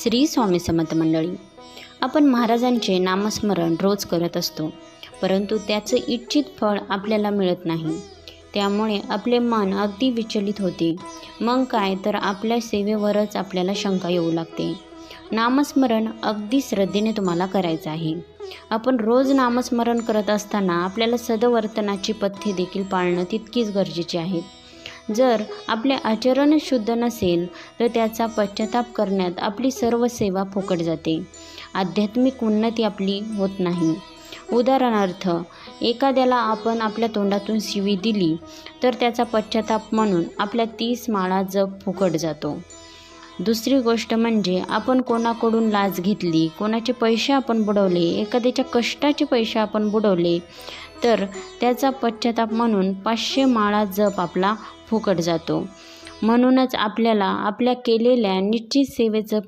श्री स्वामी समर्थ मंडळी, आपण महाराजांचे नामस्मरण रोज करत असतो, परंतु त्याचं इच्छित फळ आपल्याला मिळत नाही. त्यामुळे आपले मन अगदी विचलित होते. मग काय तर आपल्या सेवेवरच आपल्याला शंका येऊ लागते. नामस्मरण अगदी श्रद्धेने तुम्हाला करायचं आहे. आपण रोज नामस्मरण करत असताना आपल्याला सद्वर्तनाची पथ्ये देखील पाळणं तितकीच गरजेचे आहे. जर आपले आचरण शुद्ध नसेल तर त्याचा पश्चाताप करण्यात आपली सर्व सेवा फुकट जाते. आध्यात्मिक उन्नती आपली होत नाही. उदाहरणार्थ, एखाद्याला आपण आपल्या तोंडातून शिवी दिली तर त्याचा पश्चाताप म्हणून आपल्या 30 माळा जप फुकट जातो. दुसरी गोष्ट म्हणजे आपण कोणाकडून लाच घेतली, कोणाचे पैसे आपण बुडवले, एखाद्याच्या कष्टाचे पैसे आपण बुडवले तर त्याचा पश्चाताप म्हणून 500 माळा जप आपला फुकट जातो. म्हणूनच आपल्याला आपल्या केलेल्या निश्चित सेवेचं